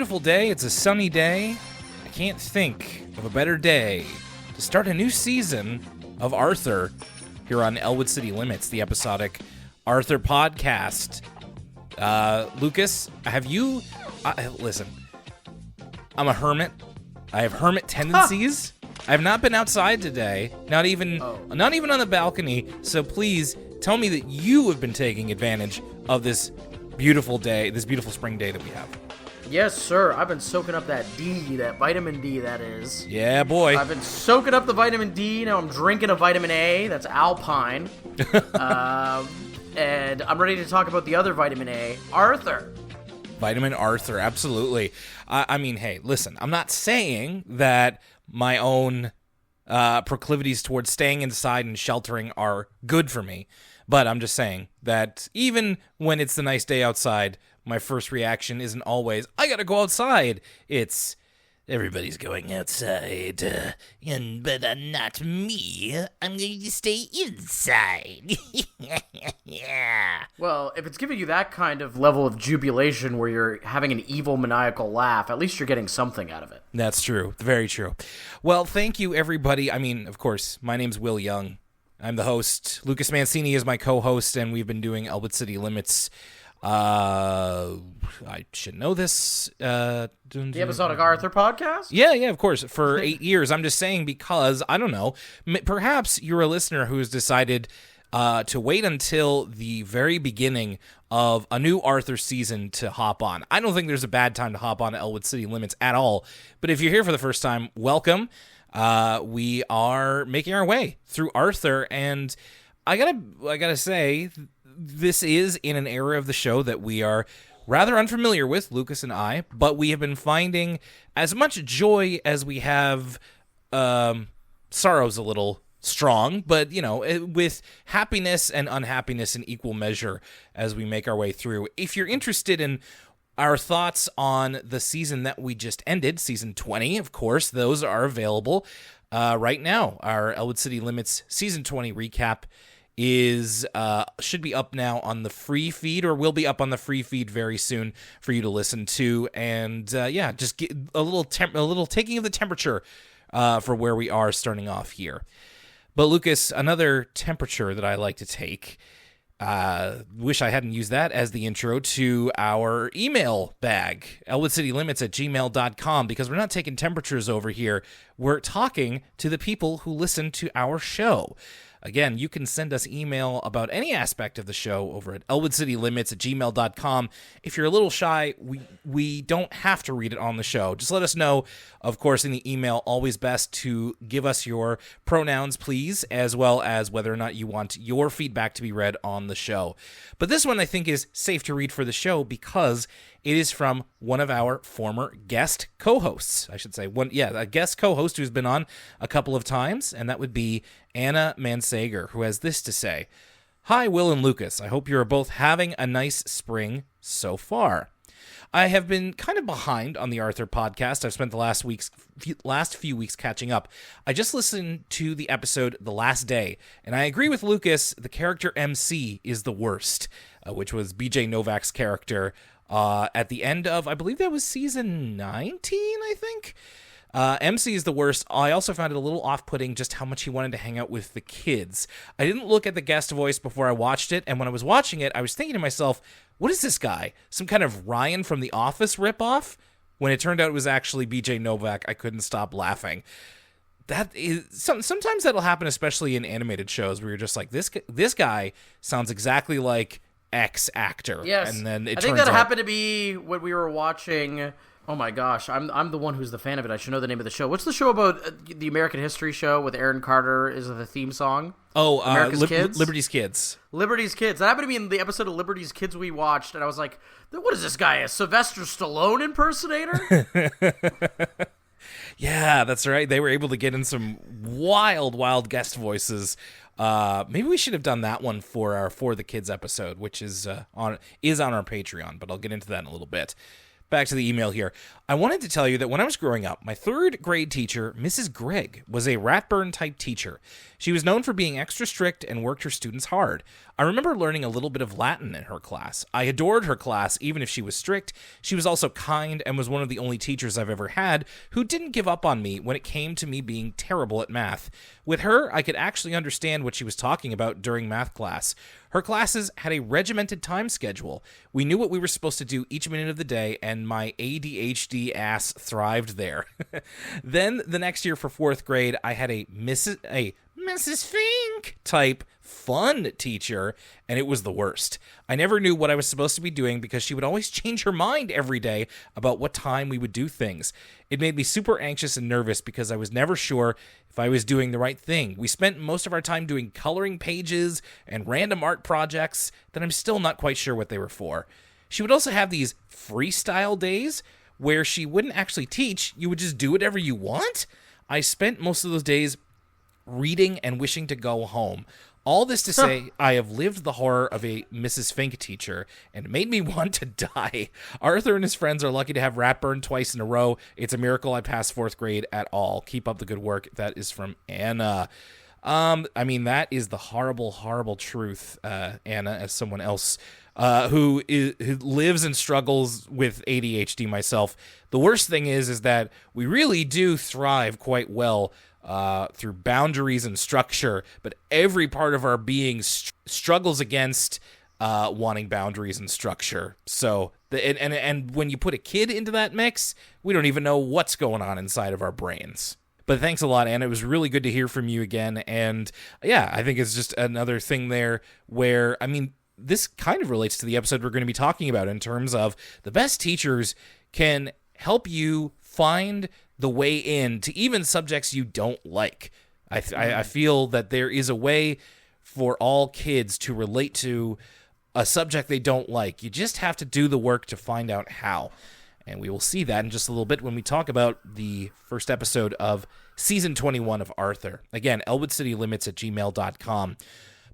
beautiful day. It's a sunny day. I can't think of a better day to start a new season of Arthur here on Elwood City Limits, the episodic Arthur podcast. Lucas, have you... listen, I'm a hermit. I have hermit tendencies. I have not been outside today, not even on the balcony, so please tell me that you have been taking advantage of this beautiful day, this beautiful spring day that we have. Yes, sir. I've been soaking up that D, that vitamin D, that is. Yeah, boy. I've been soaking up the vitamin D. Now I'm drinking a vitamin A. That's Alpine. And I'm ready to talk about the other vitamin A, Arthur. Vitamin Arthur, absolutely. I mean, hey, listen, I'm not saying that my own proclivities towards staying inside and sheltering are good for me, but I'm just saying that even when it's a nice day outside, my first reaction isn't always, I gotta go outside. It's, everybody's going outside, but not me. I'm going to stay inside. Yeah. Well, if it's giving you that kind of level of jubilation where you're having an evil, maniacal laugh, at least you're getting something out of it. That's true. Very true. Well, thank you, everybody. I mean, of course, my name's Will Young. I'm the host. Lucas Mancini is my co-host, and we've been doing Elwood City Limits. I should know this. The episodic Arthur podcast? Yeah, of course. For 8 years. I'm just saying because, I don't know, perhaps you're a listener who's decided to wait until the very beginning of a new Arthur season to hop on. I don't think there's a bad time to hop on Elwood City Limits at all. But if you're here for the first time, welcome. We are making our way through Arthur, and I gotta say, this is in an era of the show that we are rather unfamiliar with, Lucas and I, but we have been finding as much joy as we have sorrows a little strong, but, you know, with happiness and unhappiness in equal measure as we make our way through. If you're interested in our thoughts on the season that we just ended, season 20, of course, those are available right now. Our Elwood City Limits season 20 recap should be up now on the free feed, or will be up on the free feed very soon for you to listen to. And just get a little taking of the temperature for where we are starting off here. But Lucas, another temperature that I like to take, wish I hadn't used that as the intro to our email bag, elwoodcitylimits@gmail.com, because we're not taking temperatures over here. We're talking to the people who listen to our show. Again, you can send us email about any aspect of the show over at elwoodcitylimits@gmail.com. If you're a little shy, we don't have to read it on the show. Just let us know, of course, in the email. Always best to give us your pronouns, please, as well as whether or not you want your feedback to be read on the show. But this one, I think, is safe to read for the show because it is from one of our former guest co-hosts, I should say. A guest co-host who's been on a couple of times, and that would be Anna Mansager, who has this to say. Hi, Will and Lucas. I hope you're both having a nice spring so far. I have been kind of behind on the Arthur podcast. I've spent the last few weeks catching up. I just listened to the episode The Last Day, and I agree with Lucas, the character MC is the worst, which was BJ Novak's character at the end of, I believe that was season 19, I think. MC is the worst. I also found it a little off-putting just how much he wanted to hang out with the kids. I didn't look at the guest voice before I watched it, and when I was watching it, I was thinking to myself, what is this guy? Some kind of Ryan from The Office ripoff? When it turned out it was actually BJ Novak, I couldn't stop laughing. That is sometimes that'll happen, especially in animated shows, where you're just like, this guy sounds exactly like X actor. Yes, and then I think that happened to be when we were watching. Oh my gosh, I'm the one who's the fan of it. I should know the name of the show. What's the show about the American History show with Aaron Carter is the theme song? Oh, Kids? Liberty's Kids. Liberty's Kids. That happened to be in the episode of Liberty's Kids we watched, and I was like, what is this guy, a Sylvester Stallone impersonator? Yeah, that's right. They were able to get in some wild guest voices. Maybe we should have done that one for our For the Kids episode, which is on our Patreon, but I'll get into that in a little bit. back to the email here. I wanted to tell you that when I was growing up, my third grade teacher, Mrs. Gregg, was a Ratburn-type teacher. She was known for being extra strict and worked her students hard. I remember learning a little bit of Latin in her class. I adored her class, even if she was strict. She was also kind and was one of the only teachers I've ever had who didn't give up on me when it came to me being terrible at math. With her, I could actually understand what she was talking about during math class. Her classes had a regimented time schedule. We knew what we were supposed to do each minute of the day, and my ADHD ass thrived there. Then, the next year for 4th grade, I had a Mrs. Fink type fun teacher, and it was the worst. I never knew what I was supposed to be doing because she would always change her mind every day about what time we would do things. It made me super anxious and nervous because I was never sure if I was doing the right thing. We spent most of our time doing coloring pages and random art projects that I'm still not quite sure what they were for. She would also have these freestyle days where she wouldn't actually teach, you would just do whatever you want. I spent most of those days reading and wishing to go home. All this to say, I have lived the horror of a Mrs. Fink teacher, and it made me want to die. Arthur and his friends are lucky to have Ratburn twice in a row. It's a miracle I passed 4th grade at all. Keep up the good work. That is from Anna. I mean, that is the horrible, horrible truth, Anna, as someone else who lives and struggles with ADHD myself. The worst thing is that we really do thrive quite well through boundaries and structure, but every part of our being struggles against wanting boundaries and structure. So, and when you put a kid into that mix, we don't even know what's going on inside of our brains. But thanks a lot, Anna. It was really good to hear from you again. And yeah, I think it's just another thing there where, I mean, this kind of relates to the episode we're going to be talking about in terms of the best teachers can help you find the way in to even subjects you don't like. I feel that there is a way for all kids to relate to a subject they don't like. You just have to do the work to find out how. And we will see that in just a little bit when we talk about the first episode of Season 21 of Arthur. Again, elwoodcitylimits@gmail.com.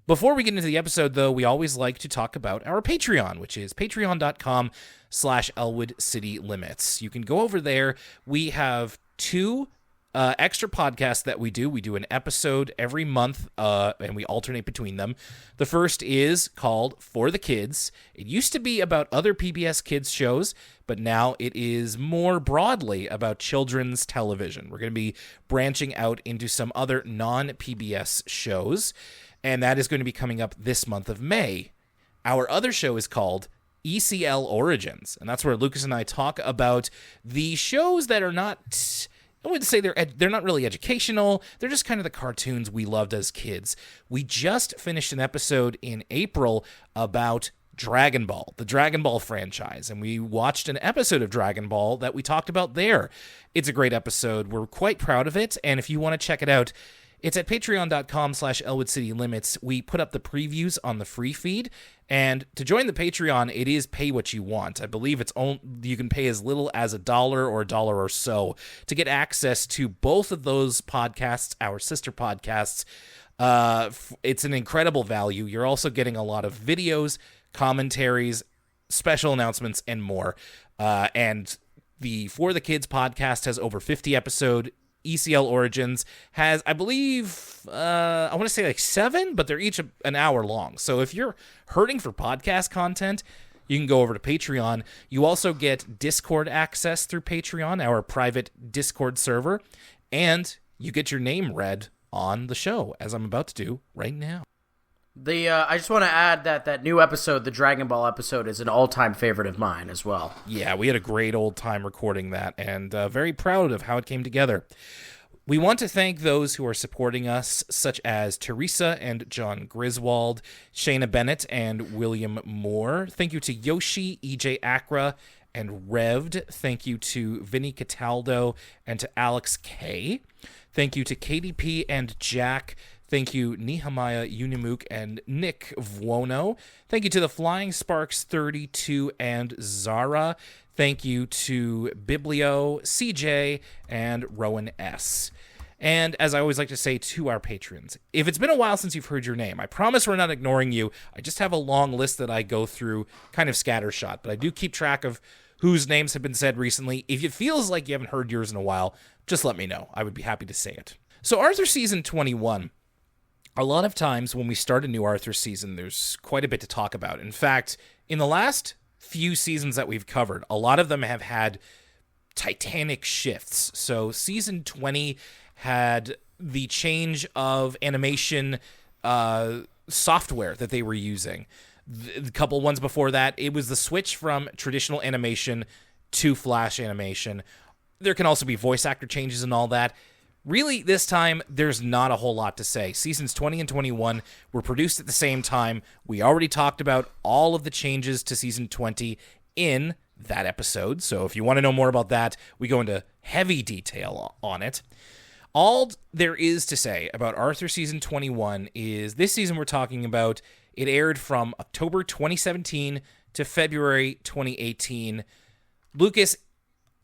Before we get into the episode, though, we always like to talk about our Patreon, which is patreon.com/elwoodcitylimits. You can go over there. We have 2 extra podcasts that we do. We do an episode every month, and we alternate between them. The first is called For the Kids. It used to be about other PBS Kids shows, but now it is more broadly about children's television. We're going to be branching out into some other non-PBS shows, and that is going to be coming up this month of May. Our other show is called ECL Origins, and that's where Lucas and I talk about the shows that are not, I wouldn't say they're not really educational. They're just kind of the cartoons we loved as kids. We just finished an episode in April about Dragon Ball, the Dragon Ball franchise, and we watched an episode of Dragon Ball that we talked about there. It's a great episode. We're quite proud of it, and if you want to check it out, it's at patreon.com/elwoodcitylimits. We put up the previews on the free feed, and to join the Patreon, it is pay what you want. I believe you can pay as little as $1 or $1 or so to get access to both of those podcasts, our sister podcasts. It's an incredible value. You're also getting a lot of videos, commentaries, special announcements, and more. And the For the Kids podcast has over 50 episodes. ECL Origins has, I believe, I want to say like 7, but they're each an hour long. So if you're hurting for podcast content, you can go over to Patreon. You also get Discord access through Patreon, our private Discord server, and you get your name read on the show, as I'm about to do right now. I just want to add that new episode, the Dragon Ball episode, is an all-time favorite of mine as well. Yeah, we had a great old time recording that, and very proud of how it came together. We want to thank those who are supporting us, such as Teresa and John Griswold, Shayna Bennett and William Moore. Thank you to Yoshi, EJ Acra, and Revd. Thank you to Vinny Cataldo and to Alex K. Thank you to KDP and Jack. Thank you, Nehemiah Unimuk and Nick Vuono. Thank you to the Flying Sparks 32 and Zara. Thank you to Biblio, CJ, and Rowan S. And as I always like to say to our patrons, if it's been a while since you've heard your name, I promise we're not ignoring you. I just have a long list that I go through, kind of scattershot, but I do keep track of whose names have been said recently. If it feels like you haven't heard yours in a while, just let me know. I would be happy to say it. So Arthur Season 21, a lot of times when we start a new Arthur season, there's quite a bit to talk about. In fact, in the last few seasons that we've covered, a lot of them have had titanic shifts. So Season 20 had the change of animation software that they were using. The couple ones before that, it was the switch from traditional animation to flash animation. There can also be voice actor changes and all that. Really, this time, there's not a whole lot to say. Seasons 20 and 21 were produced at the same time. We already talked about all of the changes to Season 20 in that episode. So if you want to know more about that, we go into heavy detail on it. All there is to say about Arthur Season 21 is this season we're talking about, it aired from October 2017 to February 2018. Lucas,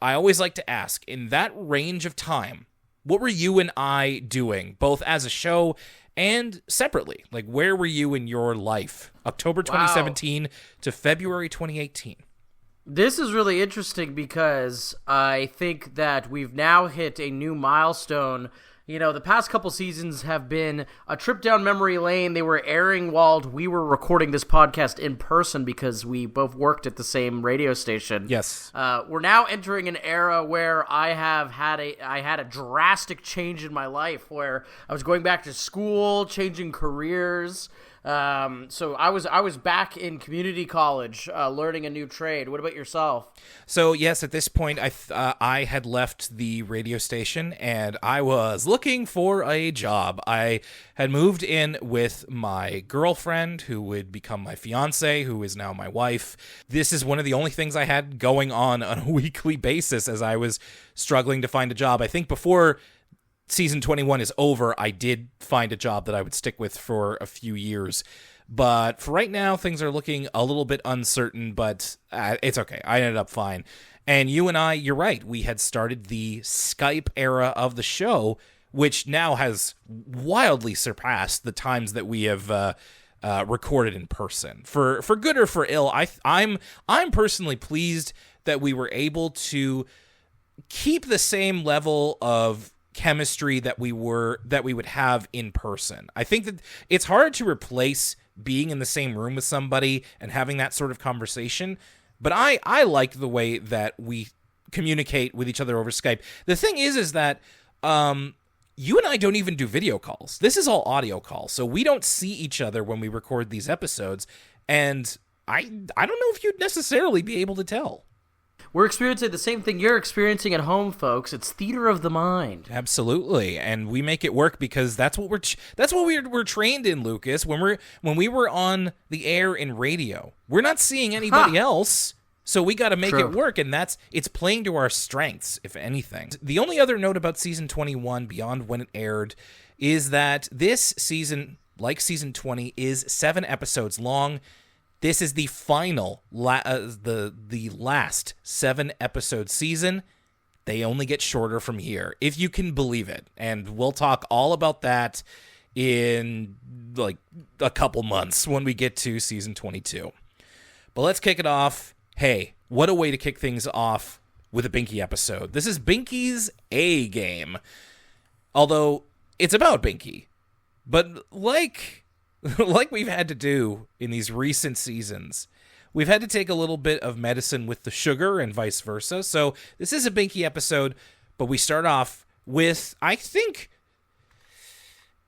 I always like to ask, in that range of time, what were you and I doing, both as a show and separately? Like, where were you in your life? October 2017 to February 2018. This is really interesting because I think that we've now hit a new milestone. You know, the past couple seasons have been a trip down memory lane. They were airing while we were recording this podcast in person because we both worked at the same radio station. Yes. We're now entering an era where I had a drastic change in my life where I was going back to school, changing careers. So I was back in community college, learning a new trade. What about yourself? So yes, at this point, I had left the radio station and I was looking for a job. I had moved in with my girlfriend, who would become my fiance, who is now my wife. This is one of the only things I had going on a weekly basis as I was struggling to find a job. I think before Season 21 is over, I did find a job that I would stick with for a few years. But for right now, things are looking a little bit uncertain, but it's okay. I ended up fine. And you and I, you're right, we had started the Skype era of the show, which now has wildly surpassed the times that we have recorded in person. For good or for ill, I'm personally pleased that we were able to keep the same level of chemistry that we would have in person. I think that it's hard to replace being in the same room with somebody and having that sort of conversation, but I like the way that we communicate with each other over Skype. The thing is that you and I don't even do video calls. This is all audio calls, so we don't see each other when we record these episodes, and I don't know if you'd necessarily be able to tell. We're experiencing the same thing you're experiencing at home, folks. It's theater of the mind. Absolutely, and we make it work because that's what we're trained in, Lucas. When we were on the air in radio, we're not seeing anybody else, so we got to make it work, and it's playing to our strengths, if anything. The only other note about Season 21, beyond when it aired, is that this season, like Season 20, is 7 episodes long. This is the final, the last 7-episode season. They only get shorter from here, if you can believe it. And we'll talk all about that in like a couple months when we get to Season 22. But let's kick it off. Hey, what a way to kick things off with a Binky episode. This is Binky's A game. Although, it's about Binky. But like we've had to do in these recent seasons, we've had to take a little bit of medicine with the sugar and vice versa. So this is a Binky episode, but we start off with, I think,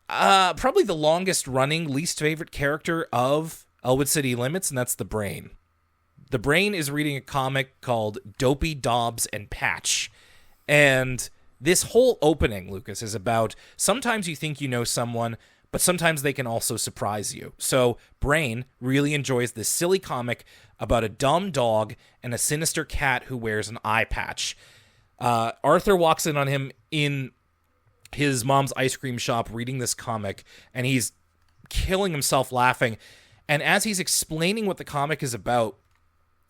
probably the longest running, least favorite character of Elwood City Limits, and that's the Brain. The Brain is reading a comic called Dopey, Dobbs, and Patch. And this whole opening, Lucas, is about sometimes you think you know someone, but sometimes they can also surprise you. So Brain really enjoys this silly comic about a dumb dog and a sinister cat who wears an eye patch. Arthur walks in on him in his mom's ice cream shop reading this comic, and he's killing himself laughing. And as he's explaining what the comic is about,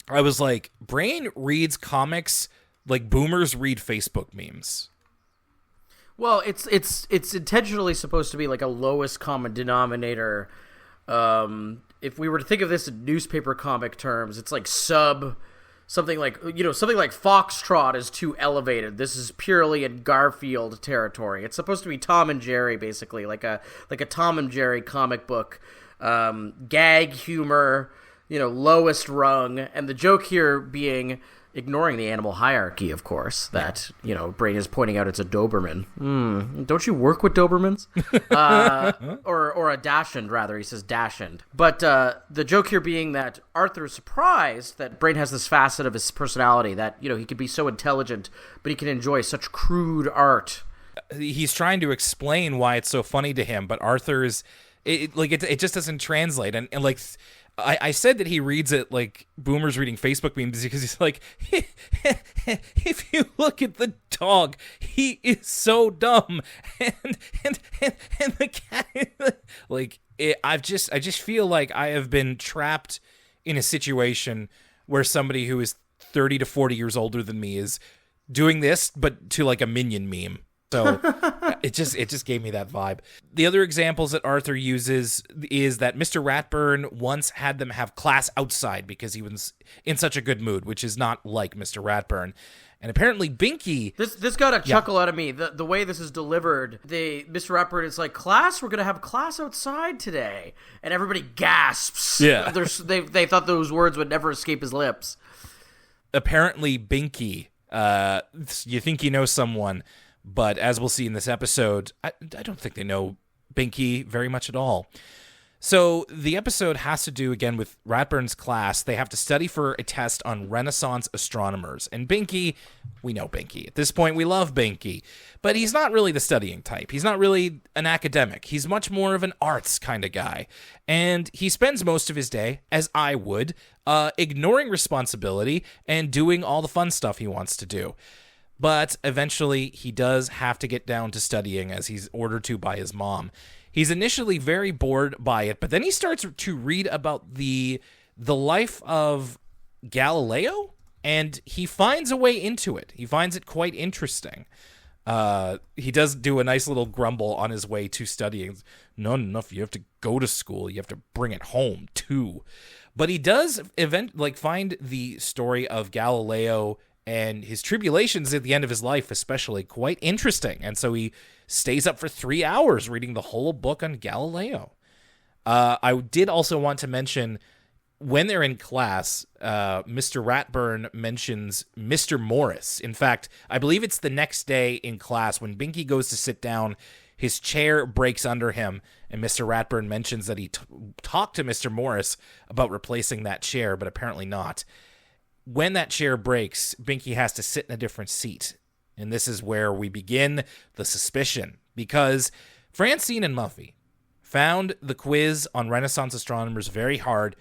I was like, Brain reads comics like boomers read Facebook memes. Well, it's intentionally supposed to be like a lowest common denominator. If we were to think of this in newspaper comic terms, it's like sub something like Foxtrot is too elevated. This is purely in Garfield territory. It's supposed to be Tom and Jerry, basically, like a Tom and Jerry comic book, gag humor, lowest rung, and the joke here being ignoring the animal hierarchy, of course, that, Brain is pointing out it's a Doberman. Don't you work with Dobermans? Or a Dachshund, rather. He says Dachshund. But the joke here being that Arthur is surprised that Brain has this facet of his personality, that, he could be so intelligent, but he can enjoy such crude art. He's trying to explain why it's so funny to him, but Arthur is... It just doesn't translate. And like... I said that he reads it like boomers reading Facebook memes because he's like, if you look at the dog, he is so dumb, and the cat, I just feel like I have been trapped in a situation where somebody who is 30 to 40 years older than me is doing this, but to like a Minion meme. So it just gave me that vibe. The other examples that Arthur uses is that Mr. Ratburn once had them have class outside because he was in such a good mood, which is not like Mr. Ratburn. And apparently Binky... This got a chuckle out of me. The way this is delivered, Mr. Ratburn is like, class, we're going to have class outside today. And everybody gasps. Yeah. They thought those words would never escape his lips. Apparently Binky, you think you know someone... But as we'll see in this episode, I don't think they know Binky very much at all. So the episode has to do, again, with Ratburn's class. They have to study for a test on Renaissance astronomers. And Binky, we know Binky. At this point, we love Binky. But he's not really the studying type. He's not really an academic. He's much more of an arts kind of guy. And he spends most of his day, as I would, ignoring responsibility and doing all the fun stuff he wants to do. But eventually, he does have to get down to studying as he's ordered to by his mom. He's initially very bored by it, but then he starts to read about the life of Galileo, and he finds a way into it. He finds it quite interesting. He does do a nice little grumble on his way to studying. Not enough, you have to go to school. You have to bring it home, too. But he does find the story of Galileo and his tribulations at the end of his life especially quite interesting. And so he stays up for 3 hours reading the whole book on Galileo. I did also want to mention, when they're in class, Mr. Ratburn mentions Mr. Morris. In fact, I believe it's the next day in class when Binky goes to sit down, his chair breaks under him, and Mr. Ratburn mentions that he talked to Mr. Morris about replacing that chair, but apparently not. When that chair breaks, Binky has to sit in a different seat. And this is where we begin the suspicion, because Francine and Muffy found the quiz on Renaissance astronomers very hard,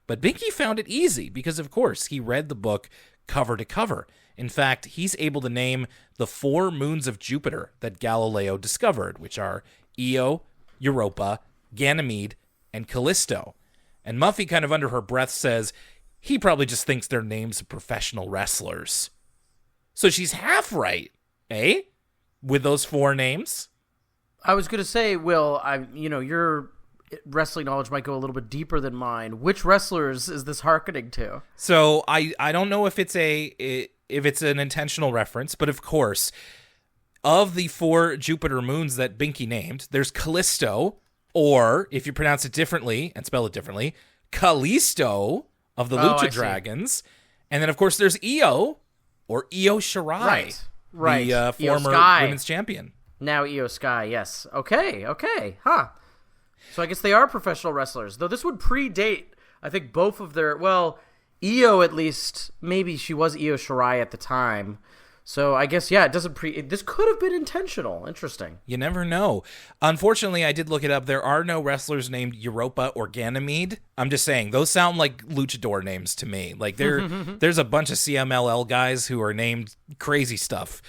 but Binky found it easy because, of course, he read the book cover to cover. In fact, he's able to name the 4 moons of Jupiter that Galileo discovered, which are Io, Europa, Ganymede, and Callisto. And Muffy, kind of under her breath, says he probably just thinks they're names of professional wrestlers. So she's half right, eh? With those 4 names? I was going to say, Will, your wrestling knowledge might go a little bit deeper than mine. Which wrestlers is this hearkening to? So I don't know if it's an intentional reference, but of course, of the 4 Jupiter moons that Binky named, there's Callisto, or if you pronounce it differently and spell it differently, Callisto of the Lucha Dragons. And then, of course, there's Io, or Io Shirai, right. the former women's champion. Now Io Sky, yes. Okay, huh. So I guess they are professional wrestlers, though this would predate, I think, both of their, well, Io at least, maybe she was Io Shirai at the time. So I guess, yeah, this could have been intentional. Interesting. You never know. Unfortunately, I did look it up. There are no wrestlers named Europa or Ganymede. I'm just saying, those sound like luchador names to me. Like, there's a bunch of CMLL guys who are named crazy stuff.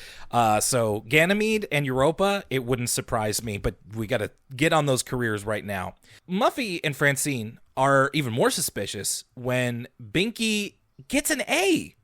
So Ganymede and Europa, it wouldn't surprise me, but we got to get on those careers right now. Muffy and Francine are even more suspicious when Binky gets an A.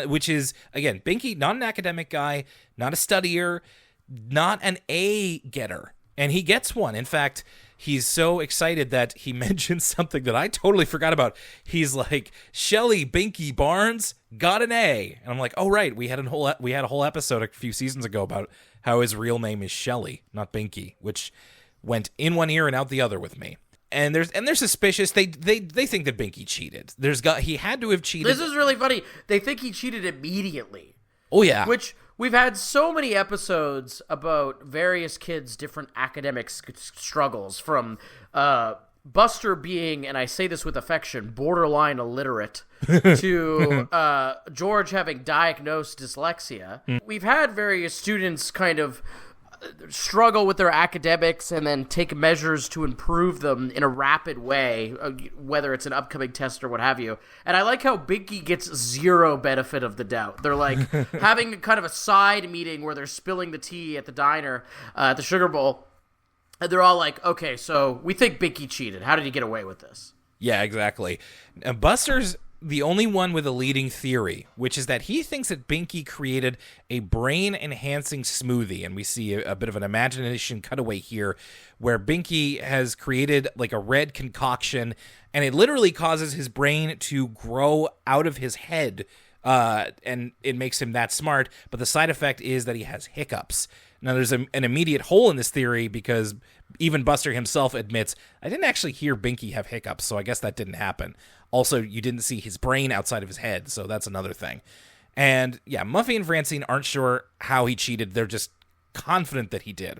Which is, again, Binky, not an academic guy, not a studier, not an A getter. And he gets one. In fact, he's so excited that he mentions something that I totally forgot about. He's like, Shelley Binky Barnes got an A. And I'm like, oh, right. We had a whole episode a few seasons ago about how his real name is Shelley, not Binky, which went in one ear and out the other with me. And they're suspicious. They think that Binky cheated. He had to have cheated. This is really funny. They think he cheated immediately. Oh, yeah. Which we've had so many episodes about various kids' different academic struggles, from Buster being, and I say this with affection, borderline illiterate, to George having diagnosed dyslexia. We've had various students kind of struggle with their academics and then take measures to improve them in a rapid way, whether it's an upcoming test or what have you. And I like how Binky gets zero benefit of the doubt. They're like having kind of a side meeting where they're spilling the tea at the diner, at the Sugar Bowl, and they're all like, okay, so we think Binky cheated. How did he get away with this? Yeah, exactly. Buster's the only one with a leading theory, which is that he thinks that Binky created a brain-enhancing smoothie, and we see a bit of an imagination cutaway here, where Binky has created like a red concoction, and it literally causes his brain to grow out of his head, and it makes him that smart, but the side effect is that he has hiccups. Now, there's an immediate hole in this theory because even Buster himself admits, I didn't actually hear Binky have hiccups, so I guess that didn't happen. Also, you didn't see his brain outside of his head, so that's another thing. And yeah, Muffy and Francine aren't sure how he cheated. They're just confident that he did.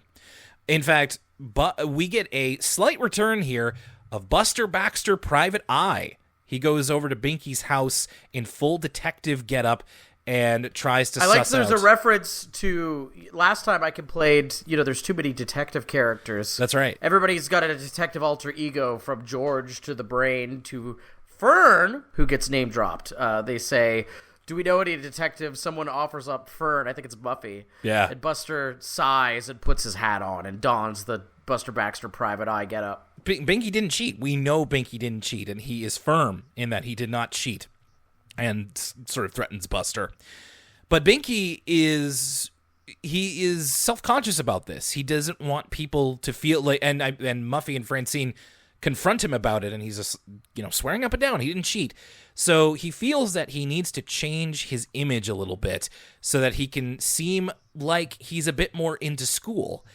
In fact, we get a slight return here of Buster Baxter Private Eye. He goes over to Binky's house in full detective getup and tries to suss there's out. A reference to last time I played, there's too many detective characters. That's right. Everybody's got a detective alter ego, from George to the Brain to Fern, who gets name dropped. They say, do we know any detectives? Someone offers up Fern. I think it's Buffy. Yeah. And Buster sighs and puts his hat on and dons the Buster Baxter Private Eye getup. Binky didn't cheat. We know Binky didn't cheat, and he is firm in that he did not cheat, and sort of threatens Buster. But Binky is self-conscious about this. He doesn't want people to feel like, and Muffy and Francine confront him about it, and he's just, swearing up and down he didn't cheat. So he feels that he needs to change his image a little bit so that he can seem like he's a bit more into school,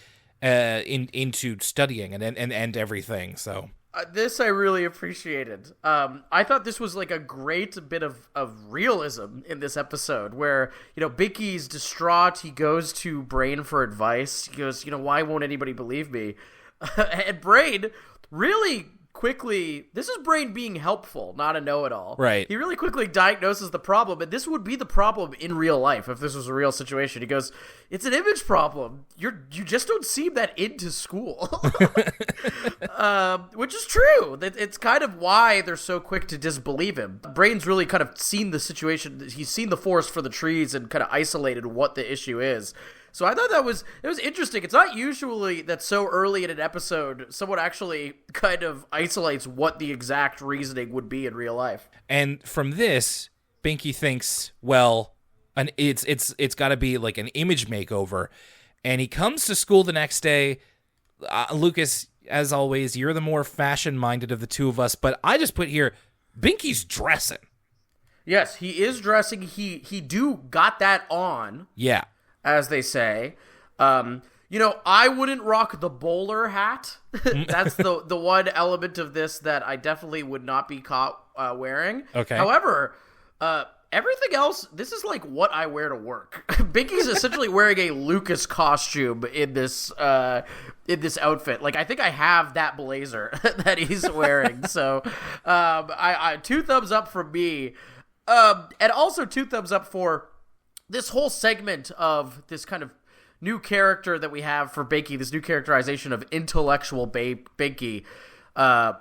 into studying and everything. So this I really appreciated. I thought this was like a great bit of realism in this episode where, Binky's distraught. He goes to Brain for advice. He goes, why won't anybody believe me? And Brain really quickly, this is Brain being helpful, not a know-it-all. Right. He really quickly diagnoses the problem, and this would be the problem in real life if this was a real situation. He goes, it's an image problem. You just don't seem that into school. Which is true. It's kind of why they're so quick to disbelieve him. Brain's really kind of seen the situation. He's seen the forest for the trees and kind of isolated what the issue is. So I thought it was interesting. It's not usually that so early in an episode someone actually kind of isolates what the exact reasoning would be in real life. And from this, Binky thinks, well, it's got to be like an image makeover. And he comes to school the next day. Lucas, as always, you're the more fashion-minded of the two of us, but I just put here, Binky's dressing. Yes, he is dressing. He got that on. Yeah. As they say. I wouldn't rock the bowler hat. That's the one element of this that I definitely would not be caught wearing. Okay. However, everything else, this is like what I wear to work. Binky's essentially wearing a Lucas costume in this outfit. Like, I think I have that blazer that he's wearing. So, I 2 thumbs up from me. And also 2 thumbs up for this whole segment of this kind of new character that we have for Binky, this new characterization of intellectual Binky,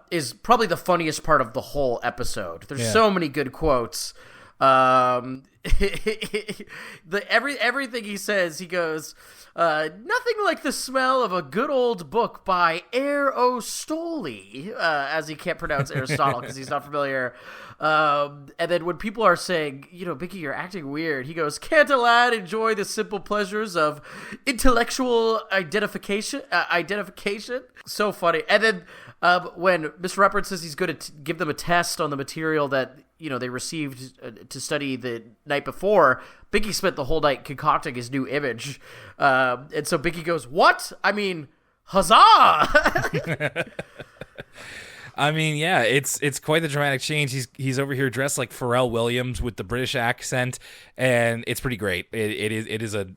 is probably the funniest part of the whole episode. There's so many good quotes. Everything he says, he goes, nothing like the smell of a good old book by Aristotele, as he can't pronounce Aristotle because he's not familiar. And then when people are saying, Binky, you're acting weird, he goes, can't a lad enjoy the simple pleasures of intellectual identification? So funny. And then when Mr. Ruppert says he's going to give them a test on the material that they received to study the night before, Binky spent the whole night concocting his new image. And so Binky goes, what? I mean, huzzah! I mean, yeah, it's quite the dramatic change. He's over here dressed like Pharrell Williams with the British accent, and it's pretty great. It is a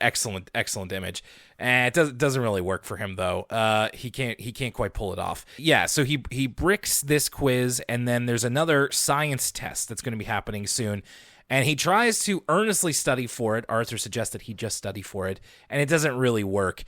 excellent image, and it doesn't really work for him though. He can't quite pull it off. Yeah, so he bricks this quiz, and then there's another science test that's going to be happening soon. And he tries to earnestly study for it. Arthur suggests that he just study for it, and it doesn't really work.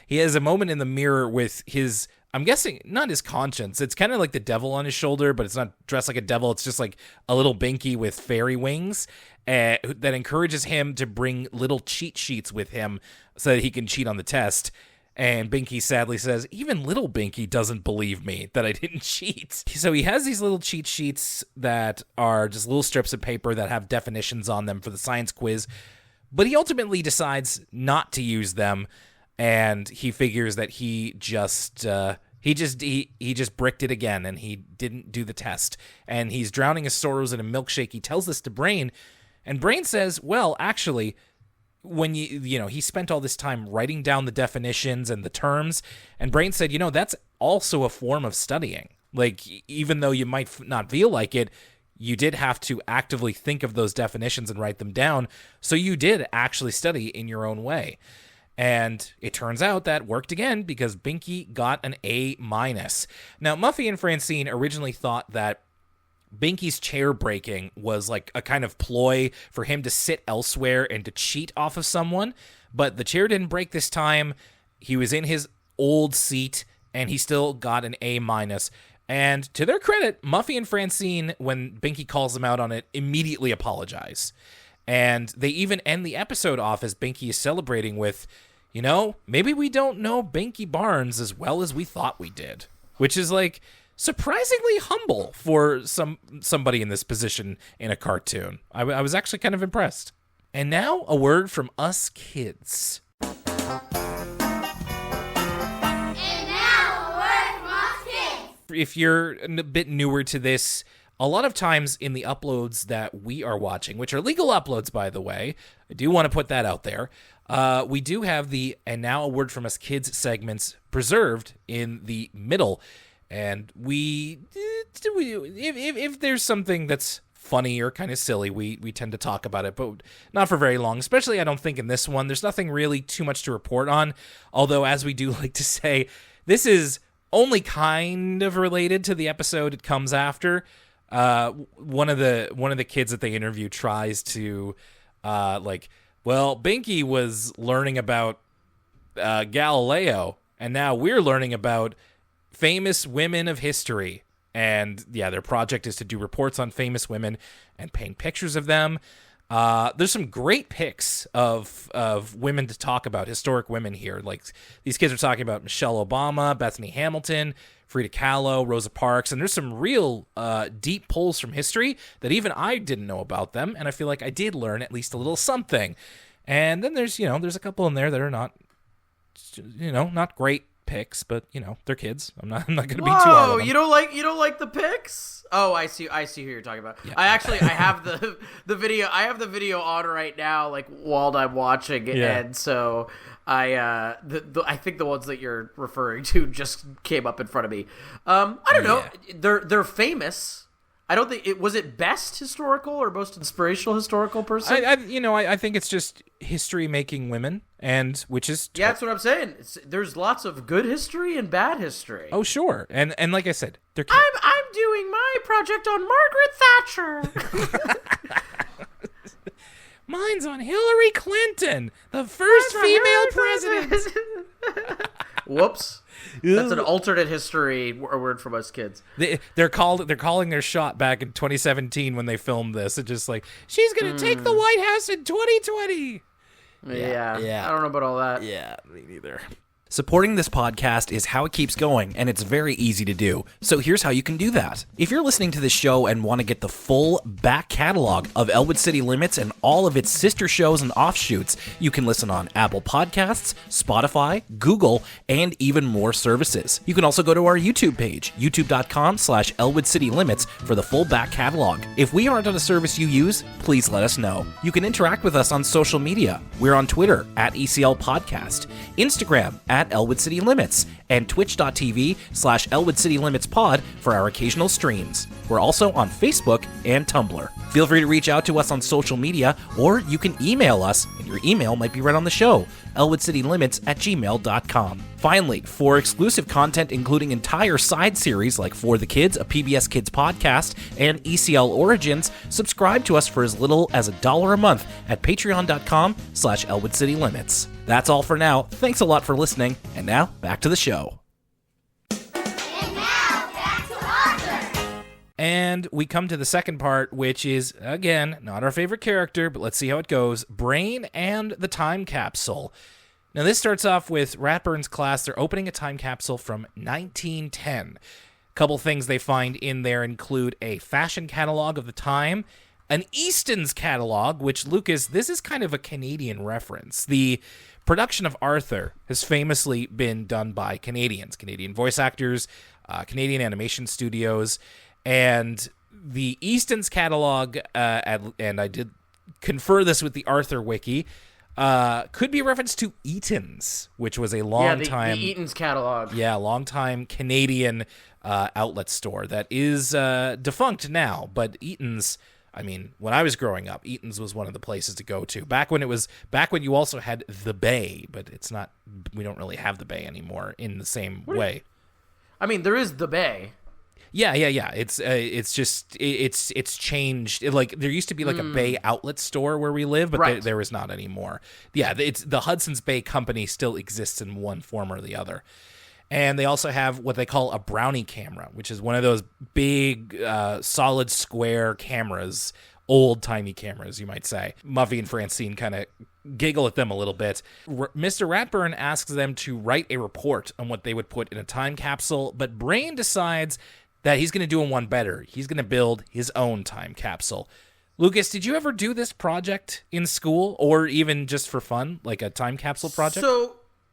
He has a moment in the mirror with his, I'm guessing, not his conscience. It's kind of like the devil on his shoulder, but it's not dressed like a devil. It's just like a little Binky with fairy wings that encourages him to bring little cheat sheets with him so that he can cheat on the test. And Binky sadly says, even little Binky doesn't believe me that I didn't cheat. So he has these little cheat sheets that are just little strips of paper that have definitions on them for the science quiz. But he ultimately decides not to use them. And he figures that he just bricked it again, and he didn't do the test. And he's drowning his sorrows in a milkshake. He tells this to Brain, and Brain says, well, actually, when he spent all this time writing down the definitions and the terms, and Brain said, that's also a form of studying. Like, even though you might not feel like it, you did have to actively think of those definitions and write them down. So you did actually study in your own way. And it turns out that worked again because Binky got an A-. Now, Muffy and Francine originally thought that Binky's chair breaking was like a kind of ploy for him to sit elsewhere and to cheat off of someone. But the chair didn't break this time. He was in his old seat, and he still got an A-. And to their credit, Muffy and Francine, when Binky calls them out on it, immediately apologize. And they even end the episode off as Binky is celebrating with, maybe we don't know Binky Barnes as well as we thought we did. Which is, like, surprisingly humble for somebody in this position in a cartoon. I was actually kind of impressed. And now, a word from us kids. And now, a word from us kids. If you're a bit newer to this, a lot of times in the uploads that we are watching, which are legal uploads, by the way, I do want to put that out there, we do have the And Now a Word From Us Kids segments preserved in the middle. And if there's something that's funny or kind of silly, we tend to talk about it, but not for very long, especially I don't think in this one. There's nothing really too much to report on, although as we do like to say, this is only kind of related to the episode it comes after. One of the kids that they interview tries to, Binky was learning about Galileo, and now we're learning about famous women of history. And yeah, their project is to do reports on famous women and paint pictures of them. There's some great pics of women to talk about, historic women here. Like, these kids are talking about Michelle Obama, Bethany Hamilton, Frida Kahlo, Rosa Parks, and there's some real deep pulls from history that even I didn't know about them, and I feel like I did learn at least a little something. And then there's a couple in there that are not great picks, but they're kids. I'm not going to be too hard on them. You don't like the pics? Oh, I see who you're talking about. Yeah. I have the video. I have the video on right now, like while I'm watching, and so I think the ones that you're referring to just came up in front of me. I don't know. They're famous. I don't think was it best historical or most inspirational historical person. I think it's just history making women, and which is that's what I'm saying. There's lots of good history and bad history. Oh sure, and like I said, they're kids. I'm doing my project on Margaret Thatcher. Mine's on Hillary Clinton, the first female president. Whoops. That's an alternate history word from us kids. They're calling their shot back in 2017 when they filmed this. It's just like, she's going to take the White House in 2020. Yeah. I don't know about all that. Yeah, me neither. Supporting this podcast is how it keeps going, and it's very easy to do. So here's how you can do that. If you're listening to this show and want to get the full back catalog of Elwood City Limits and all of its sister shows and offshoots, you can listen on Apple Podcasts, Spotify, Google, and even more services. You can also go to our YouTube page, youtube.com/Elwood City Limits, for the full back catalog. If we aren't on a service you use, please let us know. You can interact with us on social media. We're on Twitter @ECL Podcast, Instagram @Elwood City Limits, and twitch.tv/Elwood City Limits Pod for our occasional streams. We're also on Facebook and Tumblr. Feel free to reach out to us on social media, or you can email us, and your email might be read on the show, elwoodcitylimits@gmail.com. Finally, for exclusive content including entire side series like For the Kids, a PBS Kids podcast, and ECL Origins, subscribe to us for as little as $1 a month at patreon.com/Elwood City Limits. That's all for now. Thanks a lot for listening, and now back to the show. And now, back to Arthur. And we come to the second part, which is, again, not our favorite character, but let's see how it goes. Brain and the Time Capsule. Now, this starts off with Ratburn's class. They're opening a time capsule from 1910. A couple things they find in there include a fashion catalog of the time, an Easton's catalog, which, Lucas, this is kind of a Canadian reference. The production of Arthur has famously been done by Canadians, Canadian voice actors, Canadian animation studios, and the Easton's catalog, and I did confer this with the Arthur wiki, could be a reference to Eaton's, which was a long time... the Eaton's catalog. Yeah, long-time Canadian outlet store that is defunct now, but Eaton's... I mean, when I was growing up, Eaton's was one of the places to go to. Back when you also had the Bay, but it's not. We don't really have the Bay anymore in the same way. I mean, there is the Bay. Yeah. It's just it's changed. Like there used to be like a Bay outlet store where we live, but Right. there is not anymore. Yeah, it's the Hudson's Bay Company still exists in one form or the other. And they also have what they call a brownie camera, which is one of those big, solid square cameras, old-timey cameras, you might say. Muffy and Francine kind of giggle at them a little bit. Mr. Ratburn asks them to write a report on what they would put in a time capsule, but Brain decides that he's going to do one better. He's going to build his own time capsule. Lucas, did you ever do this project in school, or even just for fun, like a time capsule project?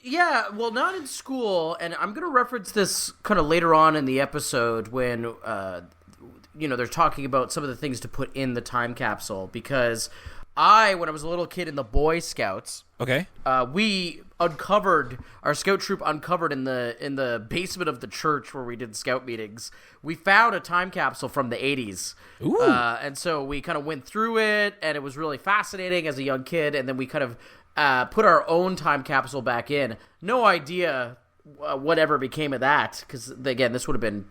Yeah, well, not in school, and I'm going to reference this kind of later on in the episode when, they're talking about some of the things to put in the time capsule, because when I was a little kid in the Boy Scouts, okay, we uncovered, our scout troop uncovered in the basement of the church where we did scout meetings, we found a time capsule from the 80s. Ooh. And so we kind of went through it, and it was really fascinating as a young kid, and then we kind of put our own time capsule back in. No idea whatever became of that, because, again, this would have been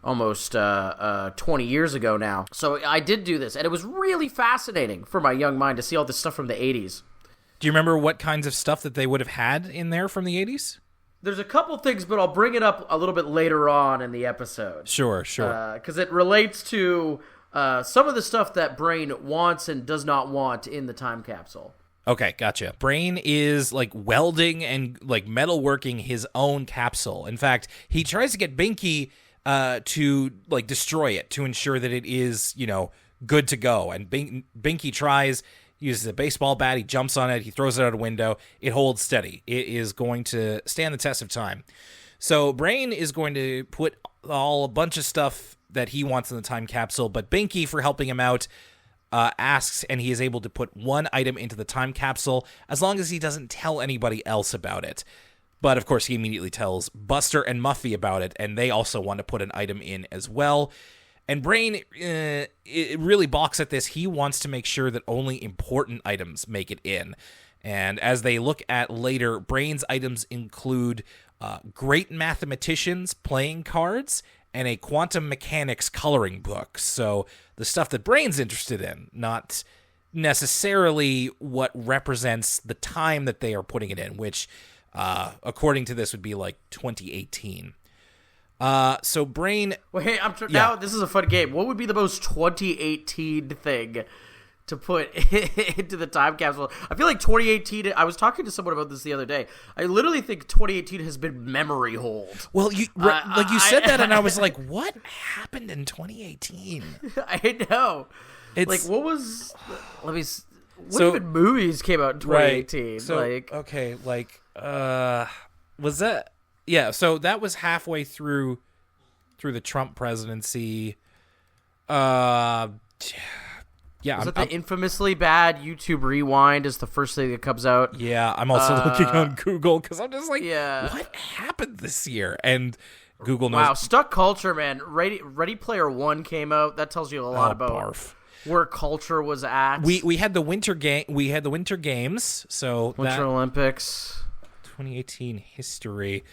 almost 20 years ago now. So I did do this, and it was really fascinating for my young mind to see all this stuff from the 80s. Do you remember what kinds of stuff that they would have had in there from the 80s? There's a couple things, but I'll bring it up a little bit later on in the episode. Sure. Because it relates to some of the stuff that Brain wants and does not want in the time capsule. Okay, gotcha. Brain is like welding and like metalworking his own capsule. In fact, he tries to get Binky to like destroy it to ensure that it is, good to go. And Binky tries, uses a baseball bat, he jumps on it, he throws it out a window, it holds steady. It is going to stand the test of time. So Brain is going to put a bunch of stuff that he wants in the time capsule, but Binky, for helping him out, asks, and he is able to put one item into the time capsule as long as he doesn't tell anybody else about it. But of course, he immediately tells Buster and Muffy about it, and they also want to put an item in as well. And Brain it really balks at this. He wants to make sure that only important items make it in. And as they look at later, Brain's items include great mathematicians playing cards and a quantum mechanics coloring book. So the stuff that Brain's interested in, not necessarily what represents the time that they are putting it in, which according to this, would be like 2018. So Brain. Wait, now this is a fun game. What would be the most 2018 thing to put into the time capsule? I feel like 2018. I was talking to someone about this the other day. I literally think 2018 has been memory hold. Well, you said that, and I was like, "What happened in 2018?" I know. It's like, what was? Let me. What even movies came out in 2018? Right. So, like, okay, like, was that? Yeah. So that was halfway through the Trump presidency. Yeah. Is it the infamously bad YouTube Rewind is the first thing that comes out? Yeah, I'm also looking on Google because I'm just like, yeah. What happened this year? And Google knows. Wow, stuck culture, man. Ready Player One came out. That tells you a lot about where culture was at. We had the winter game. We had the Winter Games. So Winter Olympics. 2018 history.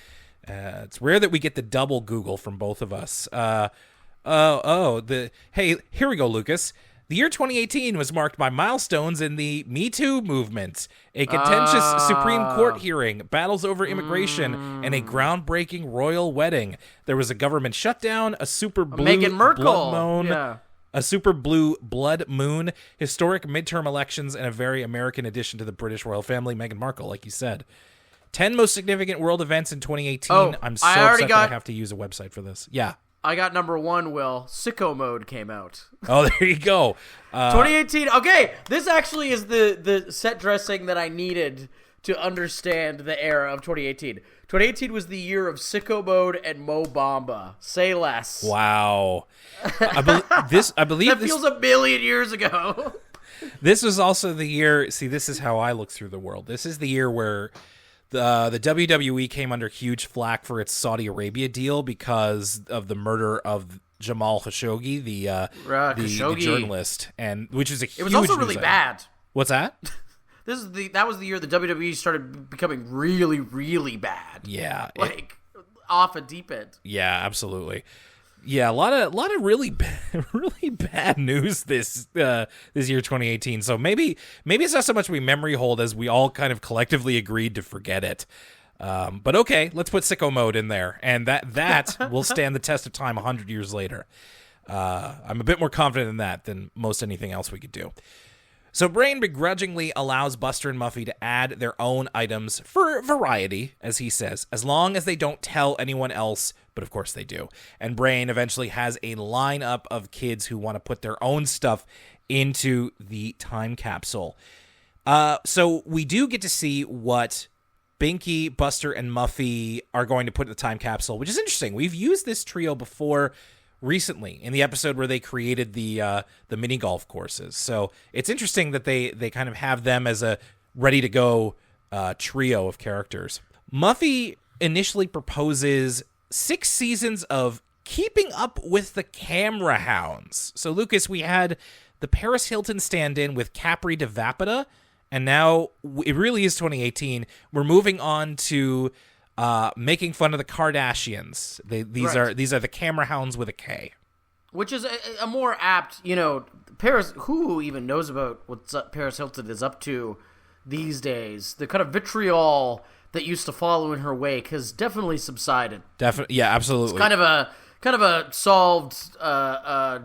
It's rare that we get the double Google from both of us. Hey, here we go, Lucas. The year 2018 was marked by milestones in the Me Too movement, a contentious Supreme Court hearing, battles over immigration, and a groundbreaking royal wedding. There was a government shutdown, a super blue Meghan Merkel. blood moon, a super blue blood moon, historic midterm elections, and a very American addition to the British royal family, Meghan Markle, like you said. 10 most significant world events in 2018. I'm so upset that I have to use a website for this. Yeah. I got number one, Will. Sicko Mode came out. Oh, there you go. 2018. Okay, this actually is the set dressing that I needed to understand the era of 2018. 2018 was the year of Sicko Mode and Mo Bamba. Say less. Wow. I believe that feels a million years ago. This was also the year. See, this is how I look through the world. This is the year where the WWE came under huge flack for its Saudi Arabia deal because of the murder of Jamal Khashoggi, the journalist, and which is a huge. It was also really bad. What's that? That was the year the WWE started becoming really, really bad. Yeah, off a deep end. Yeah, absolutely. Yeah, a lot of really bad news this year 2018. So maybe it's not so much we memory hold as we all kind of collectively agreed to forget it. But okay, let's put Sicko Mode in there, and that will stand the test of time 100 years later. I'm a bit more confident in that than most anything else we could do. So Brain begrudgingly allows Buster and Muffy to add their own items for variety, as he says, as long as they don't tell anyone else, but of course they do. And Brain eventually has a lineup of kids who want to put their own stuff into the time capsule. So we do get to see what Binky, Buster, and Muffy are going to put in the time capsule, which is interesting. We've used this trio before recently in the episode where they created the mini golf courses. So it's interesting that they kind of have them as a ready to go trio of characters. Muffy initially proposes 6 seasons of keeping up with the camera hounds. So Lucas, we had the Paris Hilton stand-in with Capri de Vapida, and now it really is 2018. We're moving on to making fun of the Kardashians. These are the camera hounds with a K, which is a more apt. Paris. Who even knows about what Paris Hilton is up to these days? The kind of vitriol that used to follow in her wake has definitely subsided. Definitely, yeah, absolutely. It's kind of a solved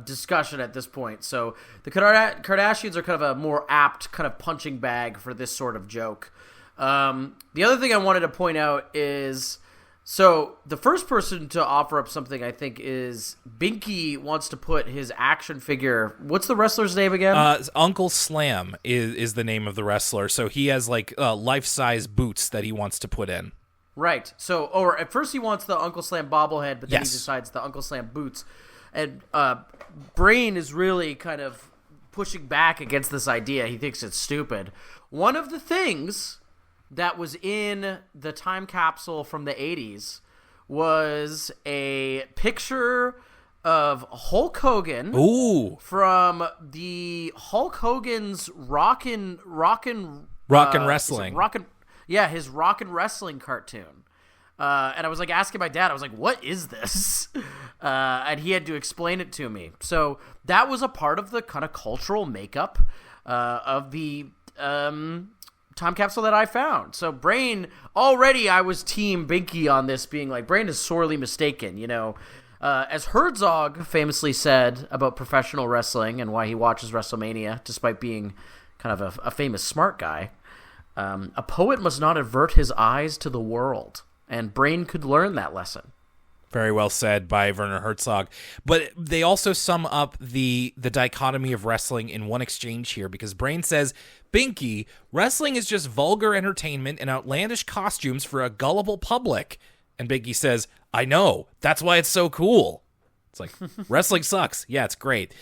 discussion at this point. So the Kardashians are kind of a more apt kind of punching bag for this sort of joke. The other thing I wanted to point out is, so the first person to offer up something I think is Binky wants to put his action figure. What's the wrestler's name again? Uncle Slam is the name of the wrestler. So he has like life-size boots that he wants to put in. Right. So, or at first he wants the Uncle Slam bobblehead, but then he decides the Uncle Slam boots. And Brain is really kind of pushing back against this idea. He thinks it's stupid. One of the things that was in the time capsule from the 80s was a picture of Hulk Hogan. Ooh. From the Hulk Hogan's Rockin' Wrestling. His Rockin' Wrestling cartoon. And I was like asking my dad, I was like, what is this? And he had to explain it to me. So that was a part of the kind of cultural makeup of the time capsule that I found. So Brain, already I was team Binky on this, being like, Brain is sorely mistaken, As Herzog famously said about professional wrestling and why he watches WrestleMania, despite being kind of a famous smart guy, a poet must not avert his eyes to the world, and Brain could learn that lesson. Very well said by Werner Herzog. But they also sum up the dichotomy of wrestling in one exchange here, because Brain says, Binky, wrestling is just vulgar entertainment and outlandish costumes for a gullible public. And Binky says, I know. That's why it's so cool. It's like, wrestling sucks. Yeah, it's great.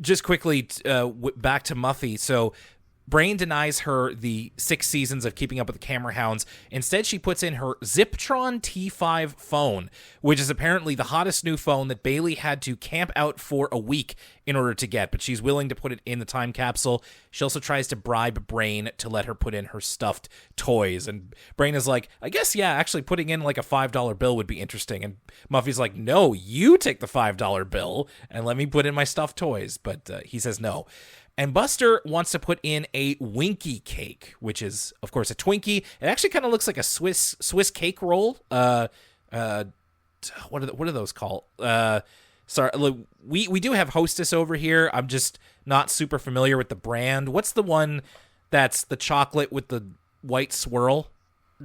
Just quickly, back to Muffy. So Brain denies her the 6 seasons of Keeping Up with the Camera Hounds. Instead, she puts in her Ziptron T5 phone, which is apparently the hottest new phone that Bailey had to camp out for a week in order to get, but she's willing to put it in the time capsule. She also tries to bribe Brain to let her put in her stuffed toys, and Brain is like, I guess, yeah, actually putting in like a $5 bill would be interesting, and Muffy's like, no, you take the $5 bill and let me put in my stuffed toys, but he says no. And Buster wants to put in a Winky cake, which is, of course, a Twinkie. It actually kind of looks like a Swiss cake roll. What are those called? Sorry, look, we do have Hostess over here. I'm just not super familiar with the brand. What's the one that's the chocolate with the white swirl?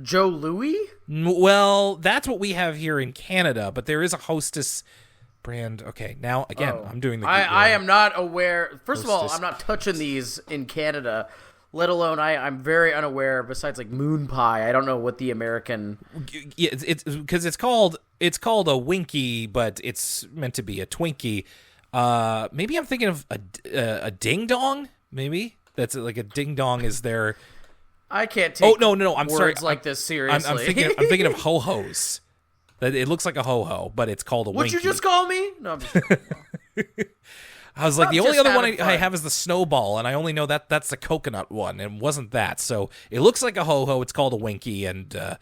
Joe Louis? Well, that's what we have here in Canada, but there is a Hostess brand. Okay, now again, I'm doing the. I am not aware. First of all, I'm not touching these in Canada, let alone I'm very unaware. Besides like Moon Pie, I don't know what the American. Yeah, it's because it's called a Winky, but it's meant to be a Twinkie. Maybe I'm thinking of a Ding Dong. Maybe that's like a Ding Dong is their. I can't take. Oh no! I'm sorry. Words like this seriously. I'm thinking of Ho Hos. That it looks like a ho-ho, but it's called a Winky. What'd you just call me? No, I'm just I was like, the only other one I have is the Snowball, and I only know that's the coconut one, and it wasn't that. So it looks like a ho-ho. It's called a Winky, and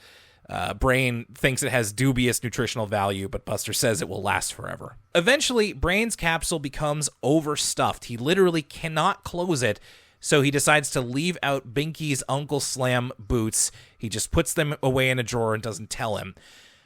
Brain thinks it has dubious nutritional value, but Buster says it will last forever. Eventually, Brain's capsule becomes overstuffed. He literally cannot close it, so he decides to leave out Binky's Uncle Slam boots. He just puts them away in a drawer and doesn't tell him.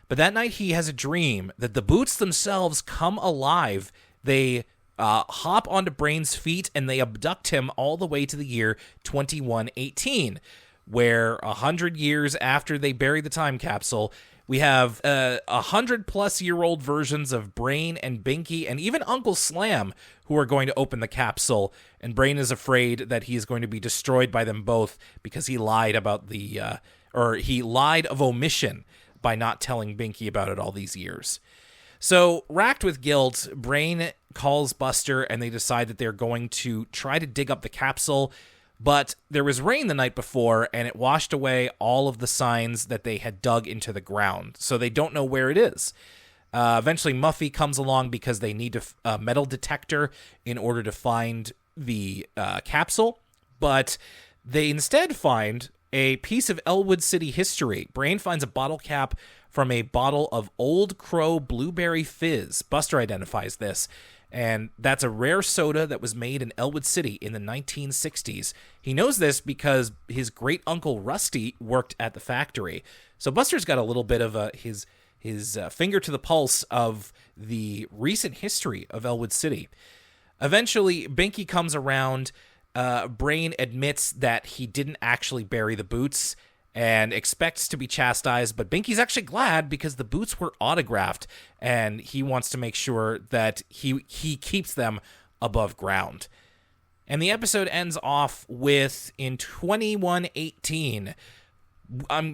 But that night he has a dream that the boots themselves come alive. They hop onto Brain's feet and they abduct him all the way to the year 2118, where 100 years after they bury the time capsule, we have 100-plus-year-old versions of Brain and Binky and even Uncle Slam who are going to open the capsule. And Brain is afraid that he is going to be destroyed by them both because he lied about he lied of omission by not telling Binky about it all these years. So, racked with guilt, Brain calls Buster and they decide that they're going to try to dig up the capsule, but there was rain the night before and it washed away all of the signs that they had dug into the ground, so they don't know where it is. Eventually, Muffy comes along because they need a metal detector in order to find the capsule, but they instead find a piece of Elwood City history. Brain finds a bottle cap from a bottle of Old Crow Blueberry Fizz. Buster identifies this, and that's a rare soda that was made in Elwood City in the 1960s. He knows this because his great-uncle Rusty worked at the factory. So Buster's got a little bit of his finger to the pulse of the recent history of Elwood City. Eventually, Binky comes around. Brain admits that he didn't actually bury the boots and expects to be chastised, but Binky's actually glad because the boots were autographed and he wants to make sure that he keeps them above ground. And the episode ends off with, in 2118,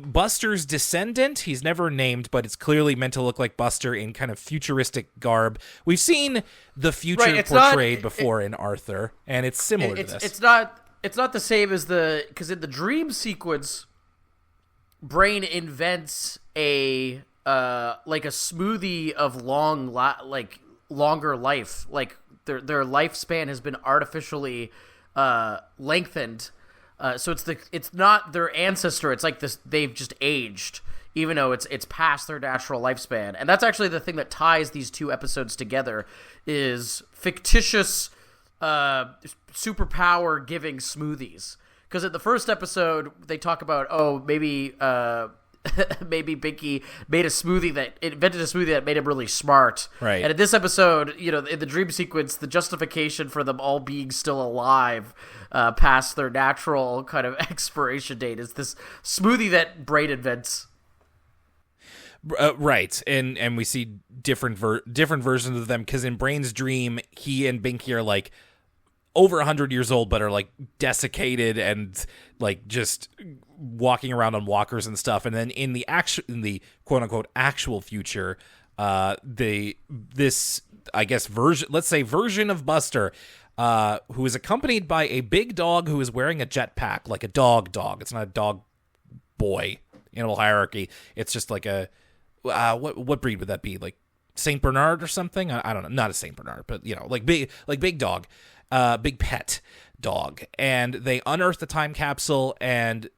Buster's descendant. He's never named, but it's clearly meant to look like Buster in kind of futuristic garb. We've seen the future portrayed before in Arthur, and it's similar to this. It's not the same as because in the dream sequence, Brain invents a smoothie of longer life. Like their lifespan has been artificially lengthened. So it's not their ancestor. It's like this. They've just aged, even though it's past their natural lifespan. And that's actually the thing that ties these two episodes together is fictitious superpower giving smoothies. Because in the first episode, they talk about, maybe maybe Binky invented a smoothie that made him really smart. Right. And in this episode, in the dream sequence, the justification for them all being still alive past their natural kind of expiration date is this smoothie that Brain invents. Right, and we see different versions of them, because in Brain's dream, he and Binky are like over 100 years old, but are like desiccated and like just walking around on walkers and stuff. And then in the quote unquote actual future, this version of Buster, who is accompanied by a big dog who is wearing a jetpack, like a dog. It's not a dog boy animal hierarchy. It's just like a what breed would that be? Like Saint Bernard or something? I don't know. Not a Saint Bernard, but like big dog, big pet dog. And they unearth the time capsule, and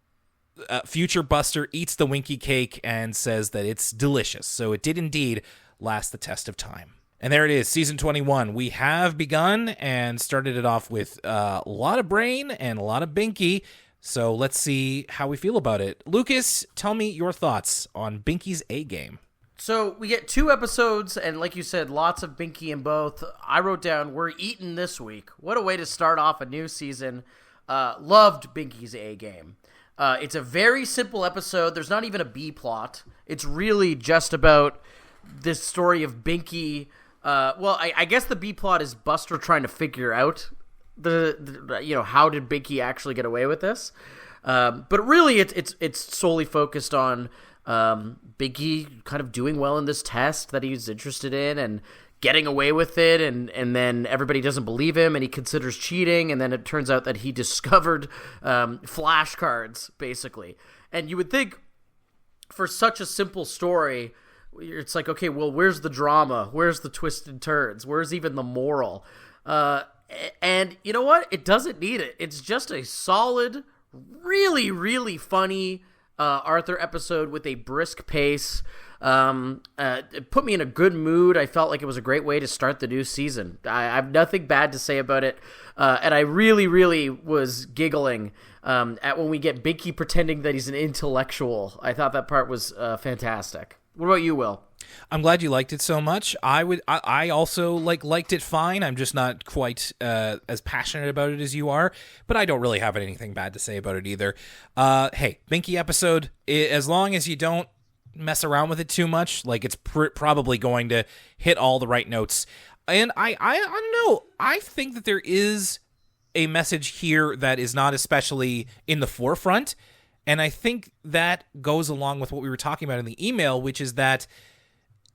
future Buster eats the Winky cake and says that it's delicious. So it did indeed last the test of time. And there it is, season 21. We have begun and started it off with a lot of Brain and a lot of Binky. So let's see how we feel about it. Lucas, tell me your thoughts on Binky's A-game. So we get 2 episodes, and like you said, lots of Binky in both. I wrote down, we're eating this week. What a way to start off a new season. Loved Binky's A-game. It's a very simple episode. There's not even a B-plot. It's really just about this story of Binky. I guess the B-plot is Buster trying to figure out how did Binky actually get away with this? But really, it's solely focused on Binky kind of doing well in this test that he's interested in and getting away with it, and then everybody doesn't believe him, and he considers cheating, and then it turns out that he discovered flashcards, basically. And you would think, for such a simple story, it's like, okay, well, where's the drama? Where's the twists and turns? Where's even the moral? And you know what? It doesn't need it. It's just a solid, really, really funny Arthur episode with a brisk pace. It put me in a good mood. I felt like it was a great way to start the new season. I have nothing bad to say about it. And I really, really was giggling at when we get Binky pretending that he's an intellectual. I thought that part was fantastic. What about you, Will? I'm glad you liked it so much. I also liked it fine. I'm just not quite as passionate about it as you are, but I don't really have anything bad to say about it either. Hey, Binky episode, as long as you don't mess around with it too much, like it's probably going to hit all the right notes. And I don't know. I think that there is a message here that is not especially in the forefront. And I think that goes along with what we were talking about in the email, which is that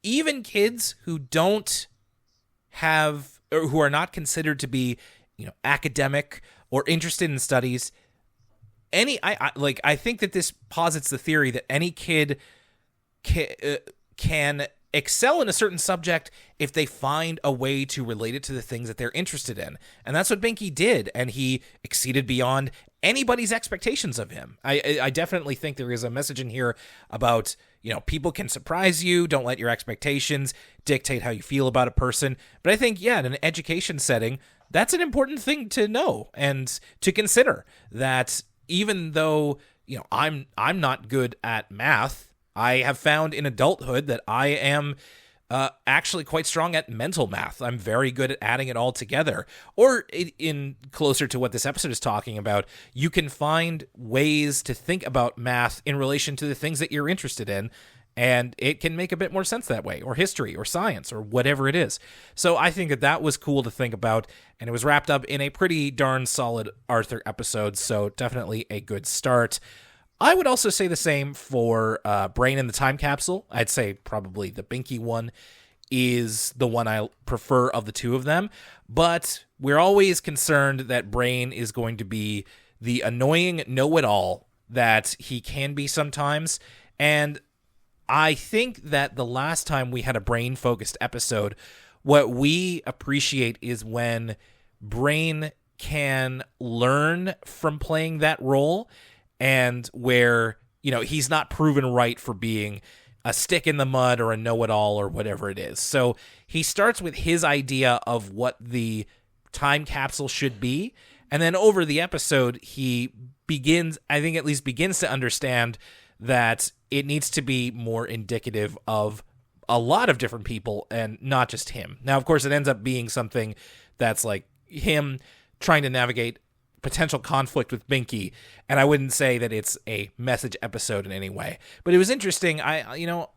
even kids who don't have, or who are not considered to be, academic or interested in studies, I think that this posits the theory that any kid can excel in a certain subject if they find a way to relate it to the things that they're interested in. And that's what Binky did, and he exceeded beyond anybody's expectations of him. I definitely think there is a message in here about, people can surprise you. Don't let your expectations dictate how you feel about a person. But I think, in an education setting, that's an important thing to know and to consider, that even though, I'm not good at math, I have found in adulthood that I am actually quite strong at mental math. I'm very good at adding it all together. Or in closer to what this episode is talking about, you can find ways to think about math in relation to the things that you're interested in, and it can make a bit more sense that way, or history, or science, or whatever it is. So I think that was cool to think about, and it was wrapped up in a pretty darn solid Arthur episode, so definitely a good start. I would also say the same for Brain and the Time Capsule. I'd say probably the Binky one is the one I prefer of the two of them, but we're always concerned that Brain is going to be the annoying know-it-all that he can be sometimes, and I think that the last time we had a Brain-focused episode, what we appreciate is when Brain can learn from playing that role, and where, he's not proven right for being a stick in the mud or a know-it-all or whatever it is. So he starts with his idea of what the time capsule should be, And then over the episode, he begins to understand that it needs to be more indicative of a lot of different people and not just him. Now, of course, it ends up being something that's like him trying to navigate potential conflict with Binky, and I wouldn't say that it's a message episode in any way. But it was interesting. I don't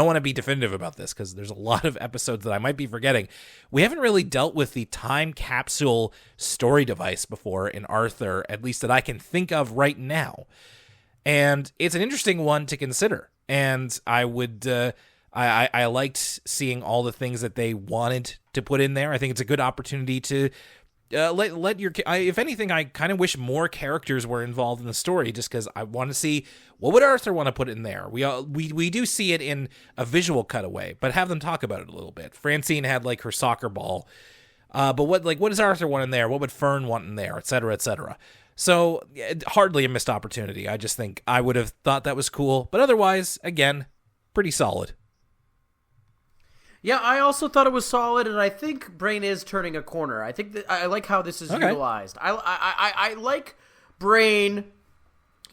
want to be definitive about this because there's a lot of episodes that I might be forgetting. We haven't really dealt with the time capsule story device before in Arthur, at least that I can think of right now. And it's an interesting one to consider. And I liked seeing all the things that they wanted to put in there. I think it's a good opportunity to if anything, I kind of wish more characters were involved in the story, just because I want to see what would Arthur want to put in there. We do see it in a visual cutaway, but have them talk about it a little bit. Francine had like her soccer ball, but what does Arthur want in there? What would Fern want in there, et cetera, et cetera. So hardly a missed opportunity. I just think I would have thought that was cool, but otherwise, again, pretty solid. Yeah, I also thought it was solid, and I think Brain is turning a corner. I think that I like how this is utilized. I like Brain.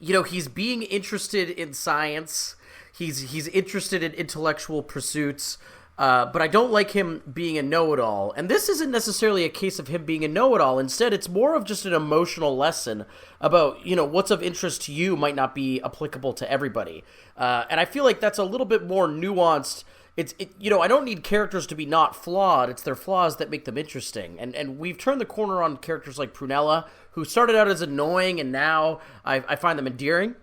You know, he's being interested in science. He's interested in intellectual pursuits, but I don't like him being a know-it-all. And this isn't necessarily a case of him being a know-it-all. Instead, it's more of just an emotional lesson about, you know, what's of interest to you might not be applicable to everybody. And I feel like that's a little bit more nuanced. I don't need characters to be not flawed. It's their flaws that make them interesting. And we've turned the corner on characters like Prunella, who started out as annoying, and now I find them endearing.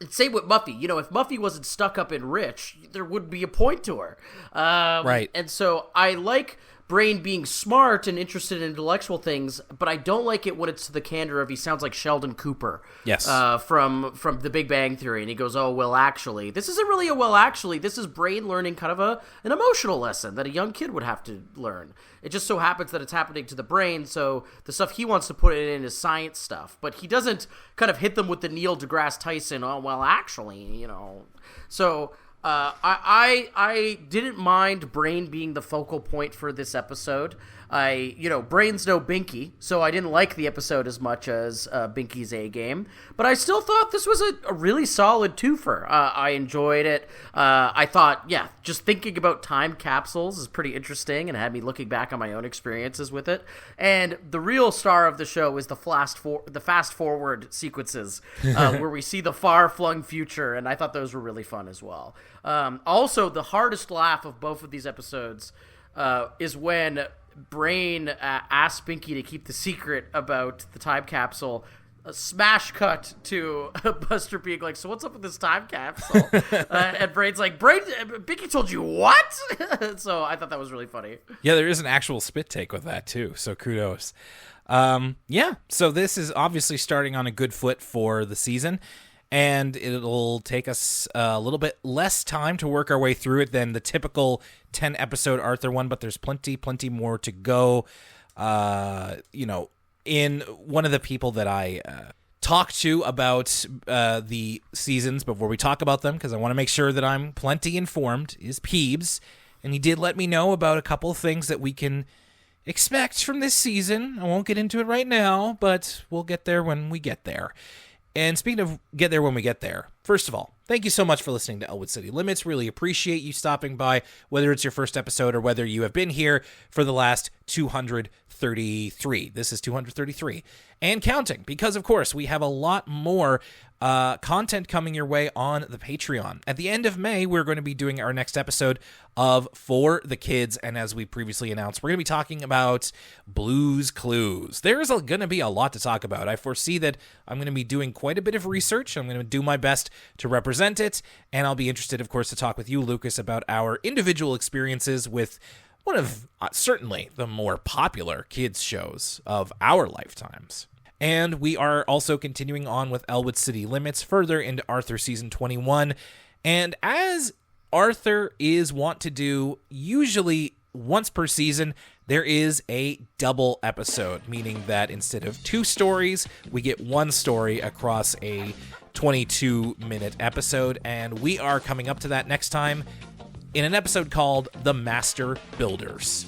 And same with Muffy. You know, if Muffy wasn't stuck up and rich, there would be a point to her. Right. And so I like Brain being smart and interested in intellectual things, but I don't like it when it's to the candor of he sounds like Sheldon Cooper. Yes. From The Big Bang Theory, and he goes, oh, well, actually. This isn't really a well, actually. This is Brain learning kind of an emotional lesson that a young kid would have to learn. It just so happens that it's happening to the brain, so the stuff he wants to put in is science stuff. But he doesn't kind of hit them with the Neil deGrasse Tyson, oh, well, actually, you know. So I didn't mind Brain being the focal point for this episode. Brain's no Binky, so I didn't like the episode as much as Binky's A-game. But I still thought this was a really solid twofer. I enjoyed it. I thought, just thinking about time capsules is pretty interesting and had me looking back on my own experiences with it. And the real star of the show is the fast-forward sequences where we see the far-flung future, and I thought those were really fun as well. Also, the hardest laugh of both of these episodes is when Brain asks Binky to keep the secret about the time capsule. A smash cut to Buster being like, so what's up with this time capsule? And Brain's like, Binky told you what? So I thought that was really funny. Yeah, there is an actual spit take with that too, so kudos. So this is obviously starting on a good foot for the season, and it'll take us a little bit less time to work our way through it than the typical 10-episode Arthur one, but there's plenty more to go. In one of the people that I talked to about the seasons before we talk about them, because I want to make sure that I'm plenty informed, is Peebs, and he did let me know about a couple of things that we can expect from this season. I won't get into it right now, but we'll get there when we get there. And speaking of get there when we get there, first of all, thank you so much for listening to Elwood City Limits. Really appreciate you stopping by, whether it's your first episode or whether you have been here for the last 233. This is 233 and counting, because, of course, we have a lot more content coming your way on the Patreon. At the end of May, we're going to be doing our next episode of For the Kids, and as we previously announced, we're going to be talking about Blue's Clues. There's going to be a lot to talk about. I foresee that I'm going to be doing quite a bit of research. I'm going to do my best to represent it, and I'll be interested, of course, to talk with you, Lucas, about our individual experiences with one of certainly the more popular kids shows of our lifetimes. And we are also continuing on with Elwood City Limits further into Arthur Season 21. And as Arthur is wont to do, usually once per season, there is a double episode, meaning that instead of two stories, we get one story across a 22-minute episode. And we are coming up to that next time in an episode called The Master Builders.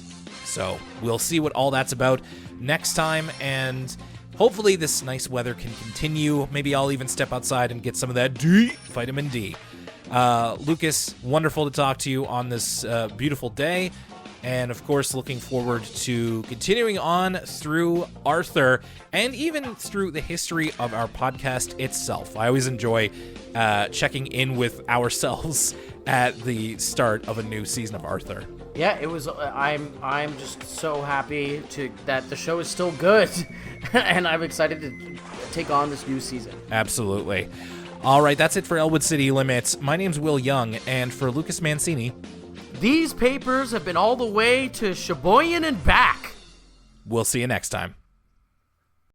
So we'll see what all that's about next time, and hopefully this nice weather can continue. Maybe I'll even step outside and get some of that vitamin D. Lucas, wonderful to talk to you on this beautiful day. And, of course, looking forward to continuing on through Arthur and even through the history of our podcast itself. I always enjoy checking in with ourselves at the start of a new season of Arthur. Yeah, it was. I'm just so happy that the show is still good, and I'm excited to take on this new season. Absolutely. All right, that's it for Elwood City Limits. My name's Will Young, and for Lucas Mancini, these papers have been all the way to Sheboygan and back. We'll see you next time.